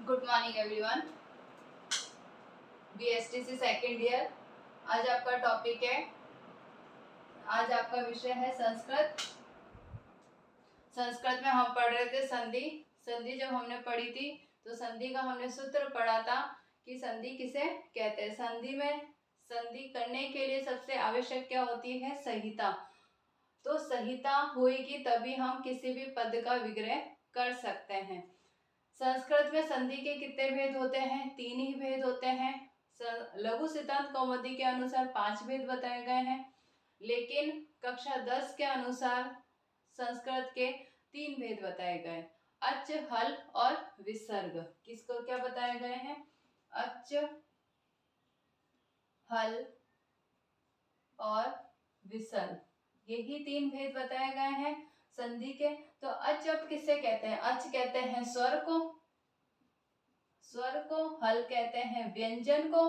Good morning everyone. BSTC second year. आज आपका topic है, आज आपका विषय है संस्कृत। संस्कृत में हम पढ़ रहे थे संधि। संधि जब हमने पढ़ी थी तो संधि का हमने सूत्र पढ़ा था कि संधि किसे कहते हैं। संधि में संधि करने के लिए सबसे आवश्यक क्या होती है? संहिता। तो संहिता होगी तभी हम किसी भी पद का विग्रह कर सकते हैं। संस्कृत में संधि के कितने भेद होते हैं? 3 ही भेद होते हैं। लघु सिद्धांत कौमुदी के अनुसार 5 भेद बताए गए हैं, लेकिन कक्षा 10 के अनुसार संस्कृत के 3 भेद बताए गए। अच, हल और विसर्ग। किसको क्या बताए गए हैं? अच, हल और विसर्ग, यही 3 भेद बताए गए हैं संधि के। तो अच अब किसे कहते हैं? अच कहते हैं स्वर को, स्वर को। हल कहते हैं व्यंजन को,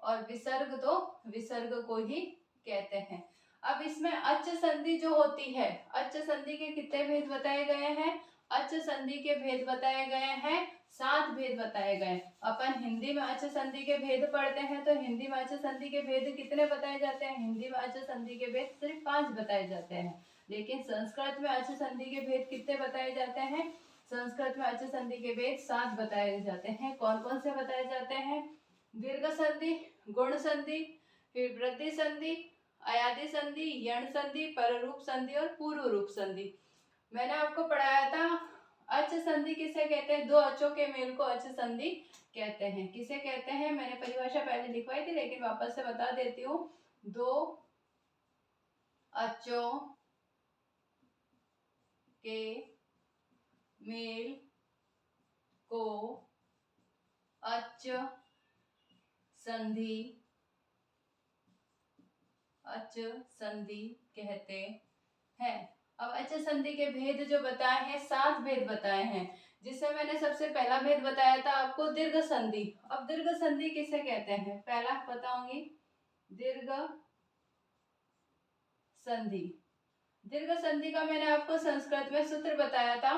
और विसर्ग तो विसर्ग को ही कहते हैं। अब इसमें अच संधि जो होती है, अच संधि के कितने भेद बताए गए हैं? अच संधि के भेद बताए गए हैं 7 भेद बताए गए। अपन हिंदी में अच संधि के भेद पढ़ते हैं तो हिंदी में अच संधि के भेद कितने बताए जाते हैं? हिंदी में अच संधि के भेद सिर्फ 5 बताए जाते हैं, लेकिन संस्कृत में अच संधि के भेद कितने बताए जाते हैं? संस्कृत में अच संधि के भेद 7 बताए जाते हैं। कौन कौन से बताए जाते हैं? दीर्घ संधि, गुण संधि, फिर वृद्धि संधि, अयादि संधि, यण संधि, पररूप संधि और पूर्व रूप संधि। मैंने आपको पढ़ाया था अच संधि किसे कहते हैं? 2 अचों के मेल को अच संधि कहते हैं। किसे कहते हैं? मैंने परिभाषा पहले लिखवाई थी, लेकिन वापस से बता देती हूँ। 2 अचों के मेल को अच संधि, अच संधि कहते हैं। अब अच संधि के भेद जो बताए हैं, 7 भेद बताए हैं, जिससे मैंने सबसे पहला भेद बताया था आपको दीर्घ संधि। अब दीर्घ संधि किसे कहते हैं? पहला बताऊंगी, दीर्घ संधि। दीर्घ संधि का मैंने आपको संस्कृत में सूत्र बताया था।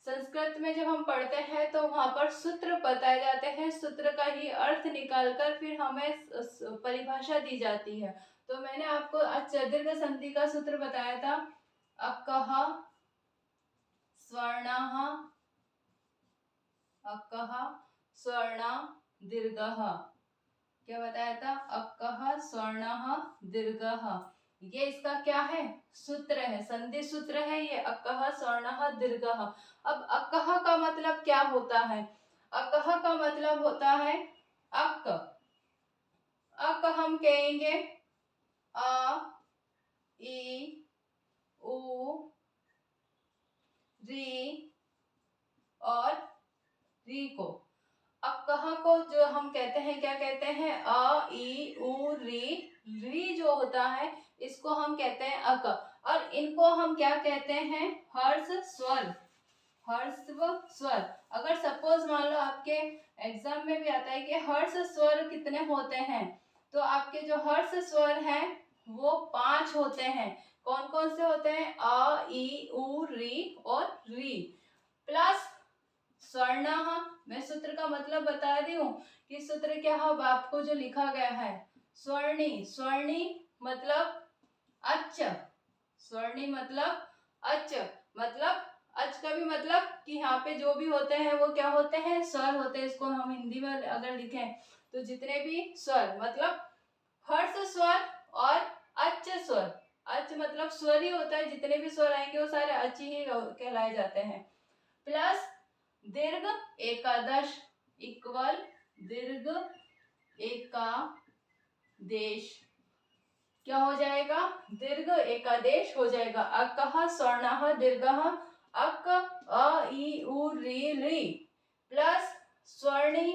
संस्कृत में जब हम पढ़ते हैं तो वहां पर सूत्र बताए जाते हैं, सूत्र का ही अर्थ निकालकर फिर हमें परिभाषा दी जाती है। तो मैंने आपको दीर्घ संधि का सूत्र बताया था, अकः स्वर्णः, अकः स्वर्ण दीर्घः। क्या बताया था? अकः स्वर्णः दीर्घः। ये इसका क्या है? सूत्र है, संधि सूत्र है ये, अकः स्वर्णः दीर्घः। अब अकः का मतलब क्या होता है? अकः का मतलब होता है अक। अक हम कहेंगे अ, ई, उ, री और री को। अकह को जो हम कहते हैं, क्या कहते हैं? अ, ई, उ, री। री जो होता है इसको हम कहते हैं अक, और इनको हम क्या कहते हैं? हर्ष स्वर, हर्षव स्वर। अगर सपोज मान लो आपके एग्जाम में भी आता है कि हर्ष स्वर कितने होते हैं, तो आपके जो हर्ष स्वर हैं वो 5 होते हैं। कौन कौन से होते हैं? अ, ई, उ, री और री। प्लस स्वर्ण, मैं सूत्र का मतलब बता रही हूँ कि सूत्र क्या है। आपको जो लिखा गया है स्वर्णी, स्वर्णी मतलब अच, स्वर्णी मतलब अच, मतलब अच का भी मतलब कि यहाँ पे जो भी होते हैं वो क्या होते हैं? स्वर होते हैं। इसको हम हिंदी में अगर लिखें तो जितने भी स्वर मतलब हर्ष स्वर और अच स्वर। अच मतलब स्वर ही होता है, जितने भी स्वर आएंगे वो सारे अच ही कहलाए जाते हैं। प्लस दीर्घ एकादश इक्वल दीर्घ एकादेश। क्या हो जाएगा? दीर्घ एकादेश हो जाएगा। अकः स्वर्णः दीर्घः, अक, अ, ई, उ, री, री प्लस स्वर्णी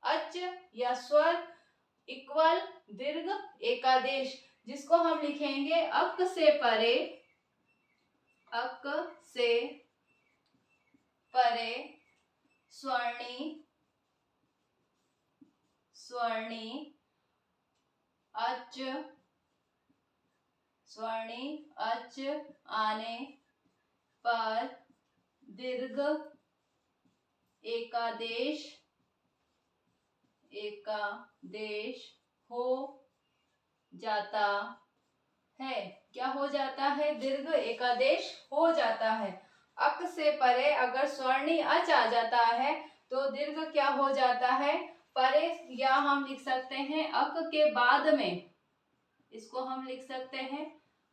अच या स्वर इक्वल दीर्घ एकादेश, जिसको हम लिखेंगे अक से परे, अक से परे स्वर्णी, स्वर्णी अच, स्वर्णी अच आने पर दीर्घ एकादेश, एकादेश हो जाता है। क्या हो जाता है? दीर्घ एकादेश हो जाता है। अक से परे अगर स्वर्णी अच आ जाता है तो दीर्घ क्या हो जाता है? परे, या हम लिख सकते हैं अक के बाद में, इसको हम लिख सकते हैं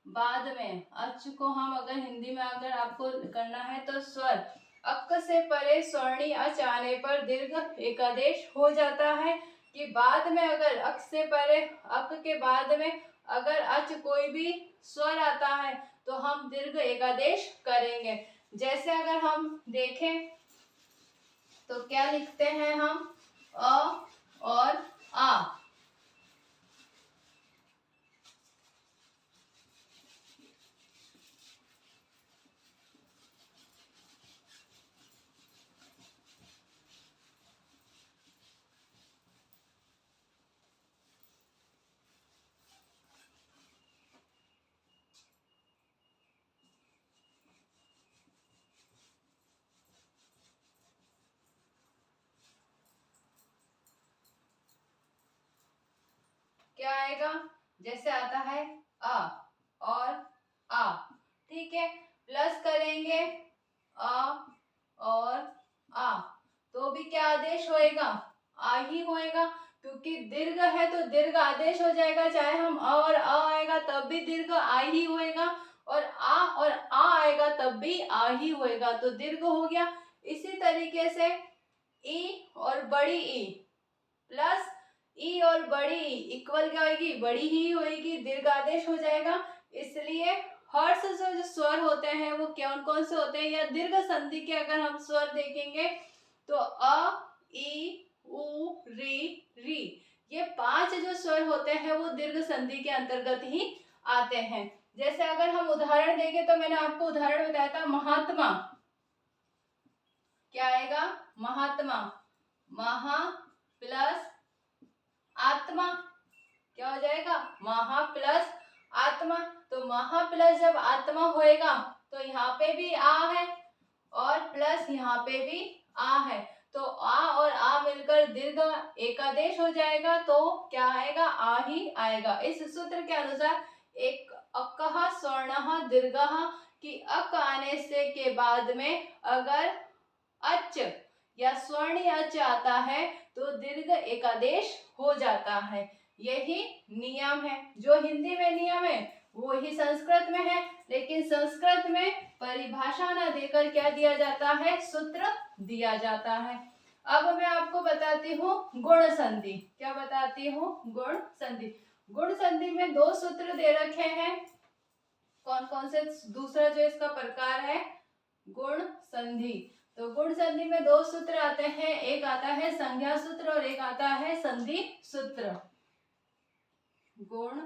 बाद में। अच को हम अगर हिंदी में अगर आपको करना है तो स्वर, अक से परे स्वर्णी अच आने पर दीर्घ एकादेश हो जाता है। कि बाद में अगर अक से परे, अक के बाद में अगर अच कोई भी स्वर आता है तो हम दीर्घ एकादेश करेंगे। जैसे अगर हम देखें तो क्या लिखते हैं हम? अ और आ। क्या आएगा? जैसे आता है अ और आ, ठीक है। प्लस करेंगे अ और आ, तो भी क्या आदेश होएगा? आ ही होएगा, क्योंकि दीर्घ है तो दीर्घ आदेश हो जाएगा। चाहे हम अ और आ आएगा तब भी दीर्घ आ ही होएगा, और आ आएगा तब भी आ ही होएगा, तो दीर्घ हो गया। इसी तरीके से ई और बड़ी ई प्लस ई और बड़ी ई इक्वल क्या होगी? बड़ी ही होगी, दीर्घ आदेश हो जाएगा। इसलिए हर्ष से जो स्वर होते हैं वो कौन कौन से होते हैं, या दीर्घ संधि के अगर हम स्वर देखेंगे तो अ, ई, उ, री, ये 5 जो स्वर होते हैं वो दीर्घ संधि के अंतर्गत ही आते हैं। जैसे अगर हम उदाहरण देंगे तो मैंने आपको उदाहरण बताया था महात्मा। क्या आएगा? महात्मा, महा प्लस आत्मा, क्या हो जाएगा? महा प्लस आत्मा। तो महा प्लस जब आत्मा होएगा तो यहाँ पे भी आ है और प्लस यहाँ पे भी आ है, तो आ और आ मिलकर दीर्घ एकादेश हो जाएगा, तो क्या आएगा? आ ही आएगा। इस सूत्र के अनुसार एक अकः स्वर्णः दीर्घः की अक आने से के बाद में अगर अच या स्वर्णी अच आता है तो दीर्घ एकादेश हो जाता है। यही नियम है। जो हिंदी में नियम है वो ही संस्कृत में है, लेकिन संस्कृत में परिभाषा ना देकर क्या दिया जाता है? सूत्र दिया जाता है। अब मैं आपको बताती हूँ गुण संधि। क्या बताती हूँ? गुण संधि। गुण संधि में 2 सूत्र दे रखे हैं। कौन कौन से? दूसरा जो इसका प्रकार है गुण संधि। तो गुण संधि में 2 सूत्र आते हैं, एक आता है संज्ञा सूत्र और एक आता है संधि सूत्र। गुण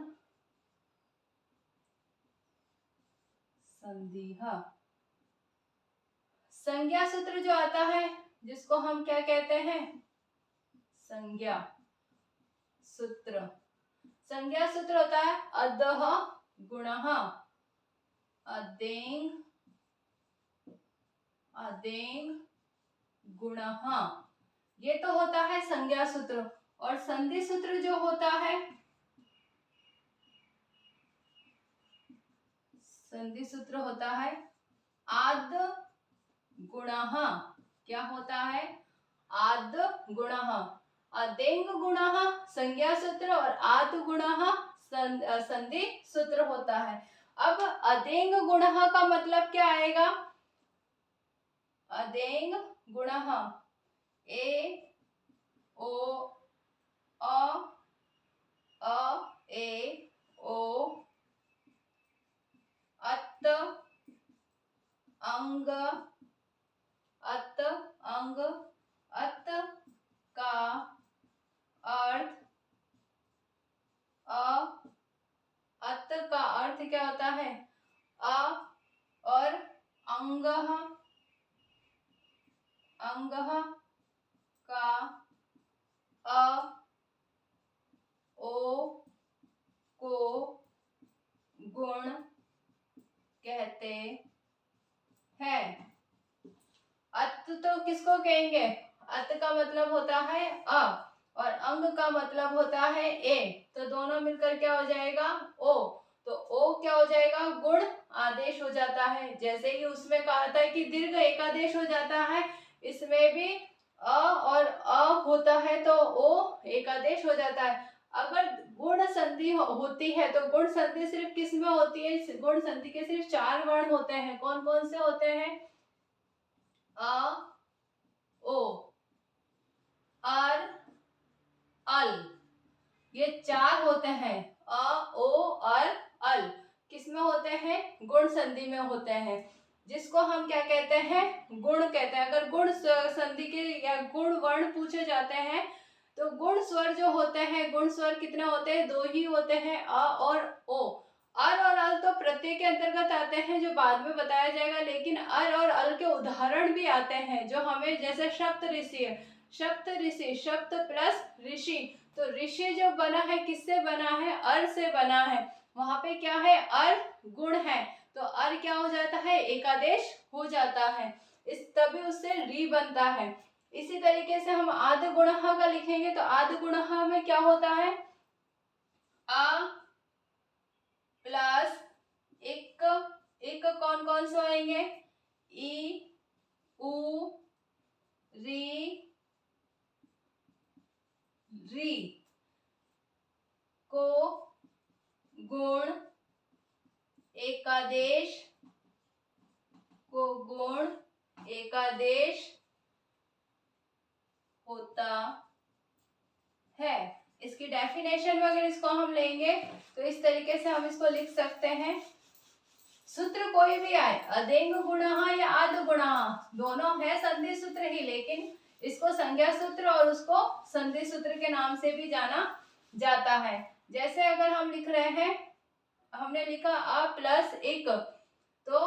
संधि, हाँ। संज्ञा सूत्र जो आता है जिसको हम क्या कहते हैं? संज्ञा सूत्र। संज्ञा सूत्र होता है अदः गुणः, अदेंग, अदेंग गुणः, ये तो होता है संज्ञा सूत्र। और संधि सूत्र जो होता है, संधि सूत्र होता है आद गुणः। क्या होता है? आद गुणः। अदेंग गुणः संज्ञा सूत्र और आद गुणः संधि सूत्र होता है। अब अदेंग गुणः का मतलब क्या आएगा? अदेंग गुणः ए ओ अ ए ओ अत अंग अत अंग अत का अर्थ अ, अत का अर्थ क्या होता है? अ और अंगः, अंगः का अ ओ को गुण कहते हैं। अत तो तो किसको कहेंगे? अत का मतलब होता है अ और अंग का मतलब होता है ए, तो दोनों मिलकर क्या हो जाएगा? ओ। तो ओ क्या हो जाएगा? गुण आदेश हो जाता है। जैसे ही उसमें कहा था कि दीर्घ एकादेश हो जाता है, इसमें भी अ और अ होता है तो ओ एकादेश हो जाता है। अगर गुण संधि होती है तो गुण संधि सिर्फ किस में होती है? गुण संधि के सिर्फ 4 वर्ण होते हैं। कौन कौन से होते हैं? अ, ओ, अर, अल, ये 4 होते हैं। अ, ओ, अर, अल किस में होते हैं? गुण संधि में होते हैं, जिसको हम क्या कहते हैं? गुण कहते हैं। अगर गुण संधि के या गुण वर्ण पूछे जाते हैं तो गुण स्वर जो होते हैं, गुण स्वर कितने होते हैं? 2 ही होते हैं, अ और ओ। अर और अल तो प्रत्यय के अंतर्गत आते हैं, जो बाद में बताया जाएगा, लेकिन अर और अल के उदाहरण भी आते हैं जो हमें, जैसे सप्त ऋषि है, सप्त ऋषि, सप्त प्लस ऋषि, तो ऋषि जो बना है किससे बना है? अर से बना है। वहां पे क्या है? अर गुण है, तो अर क्या हो जाता है? एकादेश हो जाता है, इस तभी उससे री बनता है। इसी तरीके से हम आद गुणः का लिखेंगे तो आद गुणः में क्या होता है? आ प्लस एक, एक कौन कौन से आएंगे? ई, उ, री, री को गुण एकादेश, को गुण एकादेश होता है। इसकी डेफिनेशन में अगर इसको हम लेंगे तो इस तरीके से हम इसको लिख सकते हैं। सूत्र कोई भी आए, अदेंग गुणः या आद गुणः, दोनों है संधि सूत्र ही, लेकिन इसको संज्ञा सूत्र और उसको संधि सूत्र के नाम से भी जाना जाता है। जैसे अगर हम लिख रहे हैं, हमने लिखा अ प्लस एक, तो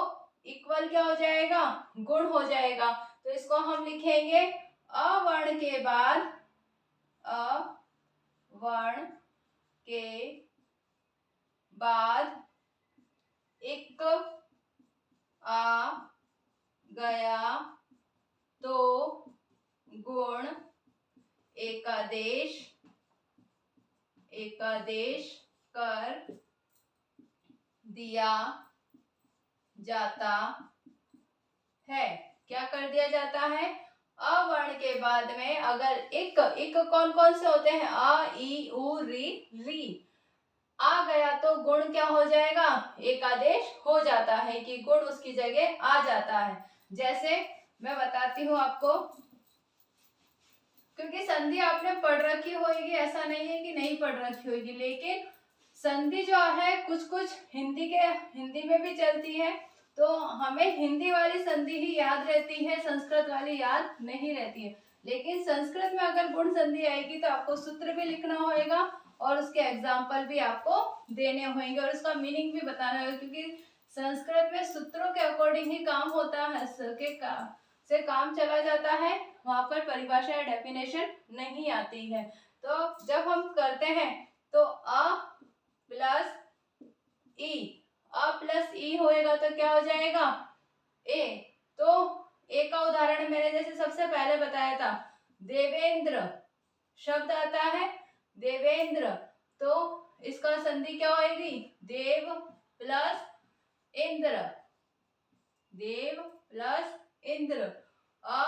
इक्वल क्या हो जाएगा? गुण हो जाएगा। तो इसको हम लिखेंगे अ वर्ण के बाद, अ वर्ण के बाद एक आ गया तो गुण एकादेश, एकादेश कर दिया जाता है। क्या कर दिया जाता है? अ वर्ण के बाद में अगर एक, एक कौन कौन से होते हैं? अ, ई, उ, री आ गया तो गुण क्या हो जाएगा? एकादेश हो जाता है, कि गुण उसकी जगह आ जाता है। जैसे मैं बताती हूँ आपको, क्योंकि संधि आपने पढ़ रखी होगी, ऐसा नहीं है कि नहीं पढ़ रखी होगी, लेकिन संधि जो है कुछ कुछ हिंदी में भी चलती है, तो हमें हिंदी वाली संधि ही याद रहती है, संस्कृत वाली याद नहीं रहती है। लेकिन संस्कृत में अगर गुण संधि आएगी तो आपको सूत्र भी लिखना होगा और उसके एग्जाम्पल भी आपको देने होंगे और उसका मीनिंग भी बताना होगा, क्योंकि संस्कृत में सूत्रों के अकॉर्डिंग ही काम होता है, से काम चला जाता है, वहां पर परिभाषा या डेफिनेशन नहीं आती है। तो जब हम करते हैं तो अ प्लस ई, अ प्लस ई होएगा तो क्या हो जाएगा? ए। तो ए का उदाहरण मैंने जैसे सबसे पहले बताया था, देवेंद्र शब्द आता है, देवेंद्र, तो इसका संधि क्या होगी? देव प्लस इंद्र, देव प्लस इंद्र, अ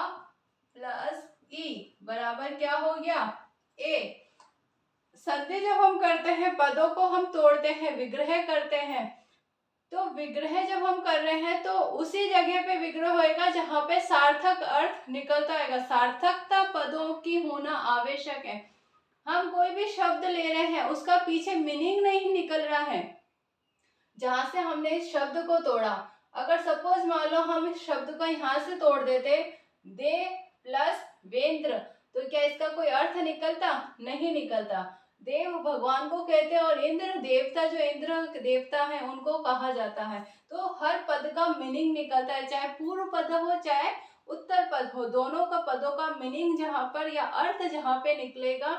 प्लस ई बराबर क्या हो गया? ए। संधि जब हम करते हैं, पदों को हम तोड़ते हैं, विग्रह करते हैं, तो विग्रह जब हम कर रहे हैं तो उसी जगह पे विग्रह होएगा जहां पे सार्थक अर्थ निकलता है। सार्थकता पदों की होना आवश्यक है। हम कोई भी शब्द ले रहे हैं, उसका पीछे मीनिंग नहीं निकल रहा है जहां से हमने इस शब्द को तोड़ा। अगर सपोज मान लो हम इस शब्द को यहाँ से तोड़ देते, दे प्लस वेंद्र, तो क्या इसका कोई अर्थ निकलता? नहीं निकलता। देव भगवान को कहते हैं और इंद्र देवता, जो इंद्र देवता है उनको कहा जाता है। तो हर पद का मीनिंग निकलता है, चाहे पूर्व पद हो चाहे उत्तर पद हो, दोनों का पदों का मीनिंग जहां पर या अर्थ जहां पे निकलेगा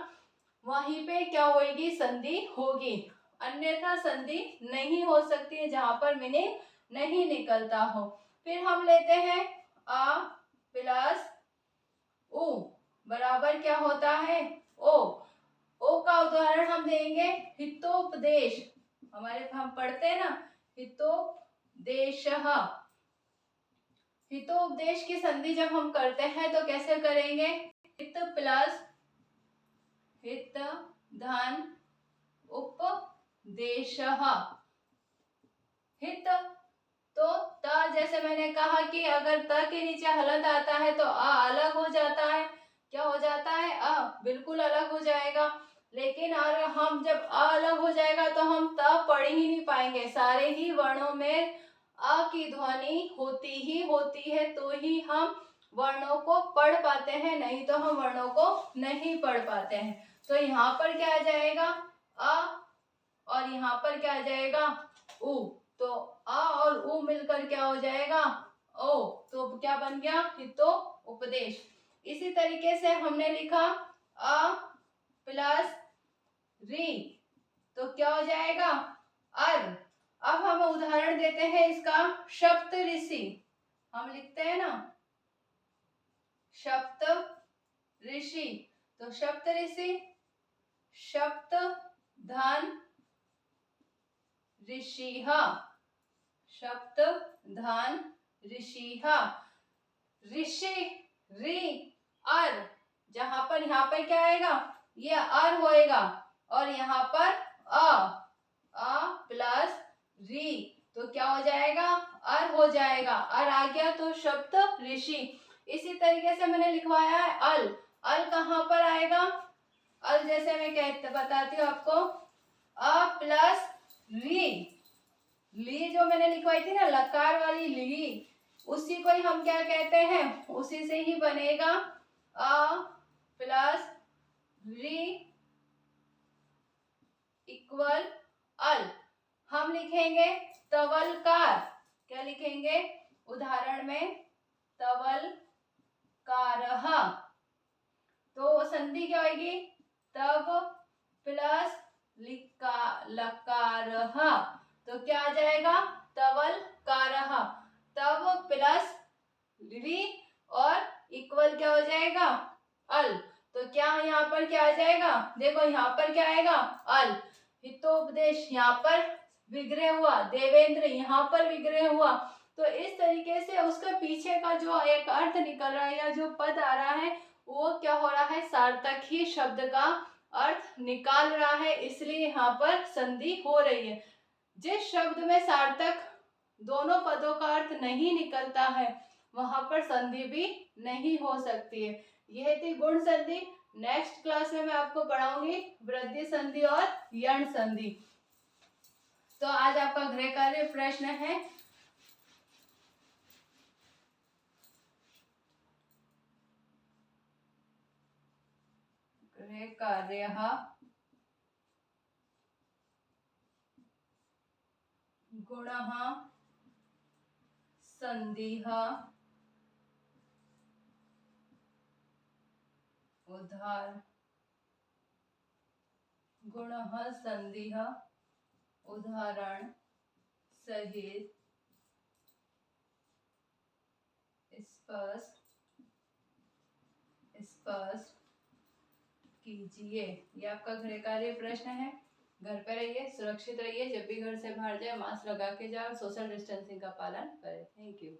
वहीं पे क्या होगी? संधि होगी। अन्यथा संधि नहीं हो सकती है जहां पर मीनिंग नहीं निकलता हो। फिर हम लेते हैं अ प्लस बराबर क्या होता है ओ। ओ का उदाहरण हम देंगे हितोपदेश। हम पढ़ते हैं ना हितोपदेशः। हितोपदेश की संधि जब हम करते हैं तो कैसे करेंगे, हित प्लस हित धन उपदेशः। हित तो त, जैसे मैंने कहा कि अगर त के नीचे हलंत आता है तो अ अलग हो जाता है। क्या हो जाता है, अ बिल्कुल अलग हो जाएगा। लेकिन अगर हम जब अ अलग हो जाएगा तो हम त पढ़ ही नहीं पाएंगे। सारे ही वर्णों में अ की ध्वनि होती ही होती है, तो ही हम वर्णों को पढ़ पाते हैं, नहीं तो हम वर्णों को नहीं पढ़ पाते हैं। तो यहाँ पर क्या आ जाएगा अ, और यहाँ पर क्या आ जाएगा उ। तो अ और उ मिलकर क्या हो जाएगा ओ। तो क्या बन गया हितो उपदेश। इसी तरीके से हमने लिखा अ प्लस री, तो क्या हो जाएगा अर। अब हम उदाहरण देते हैं इसका, सप्त ऋषि। हम लिखते हैं ना सप्त ऋषि, तो सप्त ऋषि सप्त धन ऋषिः। सप्त धन ऋषिः। ऋषि री अर, जहां पर यहाँ पर क्या आएगा, ये अर होएगा और यहाँ पर अ प्लस री, तो क्या हो जाएगा अर हो जाएगा। अर आ गया तो सप्त ऋषि। इसी तरीके से मैंने लिखवाया है अल। अल कहाँ पर आएगा, अल जैसे मैं बताती हूँ आपको, अ प्लस ली। ली जो मैंने लिखवाई थी ना लकार वाली ली, उसी को ही हम क्या कहते हैं, उसी से ही बनेगा अ प्लस री इक्वल अल। हम लिखेंगे तवलकार। क्या लिखेंगे उदाहरण में तवलकारः। तो संधि क्या होगी तब प्लस लकारः, तो क्या आ जाएगा तवलकारः। तब प्लस री और इक्वल क्या हो जाएगा अल, तो क्या यहाँ पर क्या आ जाएगा, देखो यहाँ पर क्या आएगा अल। हितोपदेश यहाँ पर विग्रह हुआ, देवेंद्र यहाँ पर विग्रह हुआ। तो इस तरीके से उसका पीछे का जो एक अर्थ निकल रहा है या जो पद आ रहा है वो क्या हो रहा है, सार्थक ही शब्द का अर्थ निकाल रहा है, इसलिए यहाँ पर संधि हो रही है। जिस शब्द में सार्थक दोनों पदों का अर्थ नहीं निकलता है वहां पर संधि भी नहीं हो सकती है। यह थी गुण संधि। नेक्स्ट क्लास में मैं आपको पढ़ाऊंगी वृद्धि संधि और यण संधि। तो आज आपका गृह कार्य प्रश्न है, गृह कार्य गुणः संधिः गुणः संधिः उदाहरण सहित स्पष्ट कीजिए। ये आपका गृह कार्य प्रश्न है। घर पे रहिए, सुरक्षित रहिए, जब भी घर से बाहर जाए मास्क लगा के जाए, सोशल डिस्टेंसिंग का पालन करें। Thank you.